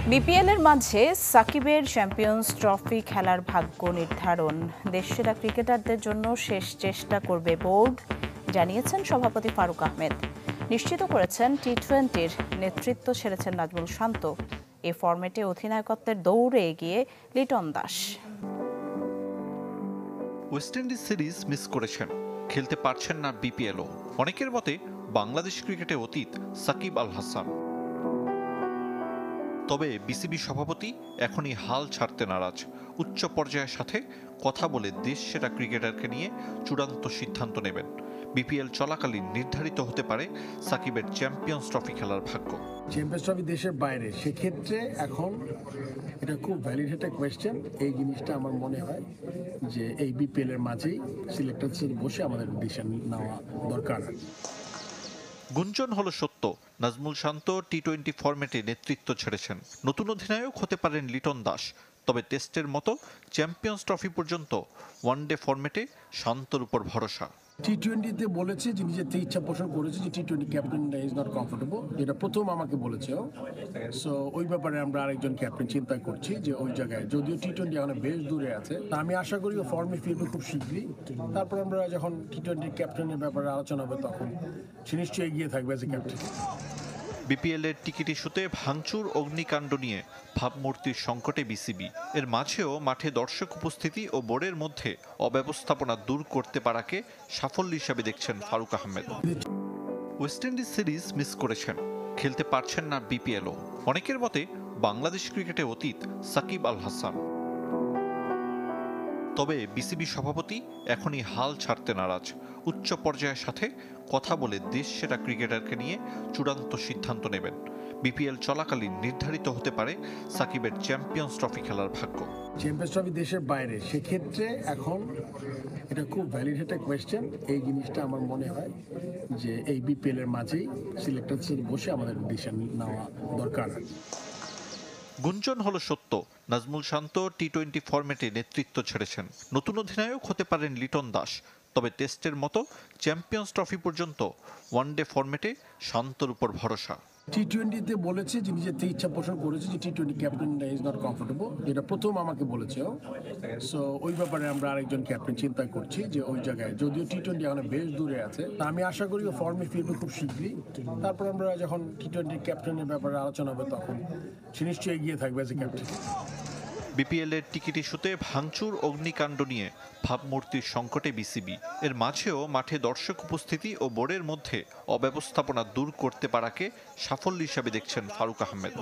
BPL এর মাঝে সাকিবের চ্যাম্পিয়ন্স ট্রফি খেলার ভাগ্য নির্ধারণ দেশসেরা ক্রিকেটারদের জন্য শেষ চেষ্টা করবে বোর্ড, জানিয়েছেন সভাপতি ফারুক আহমেদ। নিশ্চিত করেছেন টি-20-র নেতৃত্ব ছেড়েছেন নাজমুল শান্ত। এ ফরম্যাটে অধিনায়কত্বের দৌড়ে এগিয়ে Liton Das. West Indies series miss করেছেন, খেলতে পারছেন না বিপিএলও। অনেকের মতে বাংলাদেশ ক্রিকেটে অতীত সাকিব আল হাসান। তবে বিসিবি সভাপতি এখনই হাল ছাড়তে নারাজ। উচ্চ পর্যায়ের সাথে কথা বলে দেশ সেরা ক্রিকেটারকে নিয়ে চূড়ান্ত সিদ্ধান্ত নেবেন। বিপিএল চলাকালীন নির্ধারিত হতে পারে সাকিবের চ্যাম্পিয়ন্স ট্রফি খেলার ভাগ্য। চ্যাম্পিয়ন্স ট্রফি দেশের বাইরে, সেক্ষেত্রে এখন এটা খুব ভ্যালিড একটা কোয়েশ্চেন। এই জিনিসটা আমার মনে হয় যে এই বিপিএল এর মাঝেই সিলেক্টরস বসে আমাদের ডিসিশন নেওয়া দরকার। গুঞ্জন হলো সত্য, নাজমুল শান্ত টি-20 ফরম্যাটে নেতৃত্ব ছেড়েছেন। নতুন অধিনায়ক হতে পারেন লিটন দাস। তবে টেস্টের মতো চ্যাম্পিয়ন্স ট্রফি পর্যন্ত ওয়ানডে ফরম্যাটে শান্তর উপর ভরসা। টি-20-তে বলেছে যে নিজের থেকে ইচ্ছা পোষণ করেছে যে টি-20 ক্যাপ্টেন ইজ নট কমফোর্টেবল, যেটা প্রথম আমাকে বলেছে। সো ওই ব্যাপারে আমরা আরেকজন ক্যাপ্টেন চিন্তা করছি যে ওই জায়গায়, যদিও টি-20 এখন বেশ দূরে আছে, তা আমি আশা করি ও ফর্মে ফিরবে খুব শীঘ্রই। তারপর আমরা যখন টি-20 ক্যাপ্টেনের ব্যাপারে আলোচনা হবে তখন সে নিশ্চয়ই এগিয়ে থাকবে অ্যাজ এ ক্যাপ্টেন। বিপিএল এর টিকিট ইস্যুতে ভাঙচুর, অগ্নিকাণ্ড নিয়ে ভাবমূর্তির সংকটে বিসিবি। এর মাঝেও মাঠে দর্শক উপস্থিতি ও বোর্ডের মধ্যে অব্যবস্থাপনা দূর করতে পারাকে সাফল্য হিসাবে দেখছেন Faruque Ahmed. West Indies series miss করেছেন, খেলতে পারছেন না বিপিএলও। অনেকের মতে বাংলাদেশ ক্রিকেটে অতীত সাকিব আল হাসান। তবে বিসিবি সভাপতি এখনই হাল ছাড়তে নারাজ। উচ্চ পর্যায়ের সাথে কথা বলে দেশ সেরা ক্রিকেটারকে নিয়ে চূড়ান্ত সিদ্ধান্ত নেবেন। বিপিএল চলাকালীন নির্ধারিত হতে পারে সাকিবের চ্যাম্পিয়ন্স ট্রফি খেলার ভাগ্য। চ্যাম্পিয়ন্স ট্রফি দেশের বাইরে, সেক্ষেত্রে এখন এটা খুব ভ্যালিড একটা কোয়েশ্চেন। এই জিনিসটা আমার মনে হয় যে এই বিপিএল এর মাঝেই সিলেক্টরস বসে আমাদের ডিসিশন নেওয়া দরকার। গুঞ্জন হলো সত্য, নাজমুল শান্ত টি-20 ফরম্যাটে নেতৃত্ব ছেড়েছেন। নতুন অধিনায়ক হতে পারেন লিটন দাস। তবে টেস্টের মতো চ্যাম্পিয়ন্স ট্রফি পর্যন্ত ওয়ানডে ফরম্যাটে শান্তর উপর ভরসা। টি-20-তে বলেছে যে নিজের থেকে ইচ্ছা পোষণ করেছে যে টি-20 ক্যাপ্টেন ইজ নট কমফোর্টেবল, যেটা প্রথম আমাকে বলেছে। সো ওই ব্যাপারে আমরা আরেকজন ক্যাপ্টেন চিন্তা করছি যে ওই জায়গায়, যদিও টি-20 এখন বেশ দূরে আছে, তা আমি আশা করি ও ফর্মে ফিরবে খুব শীঘ্রই। তারপর আমরা যখন টি-20 ক্যাপ্টেনের ব্যাপারে আলোচনা হবে তখন সে নিশ্চয়ই এগিয়ে থাকবে অ্যাজ এ ক্যাপ্টেন। বিপিএল এর টিকিট ইস্যুতে ভাঙচুর, অগ্নিকাণ্ড নিয়ে ভাবমূর্তির সংকটে বিসিবি। এর মাঝেও মাঠে দর্শক উপস্থিতি ও বোর্ডের মধ্যে অব্যবস্থাপনা দূর করতে পারাকে সাফল্য হিসাবে দেখছেন ফারুক আহমেদ।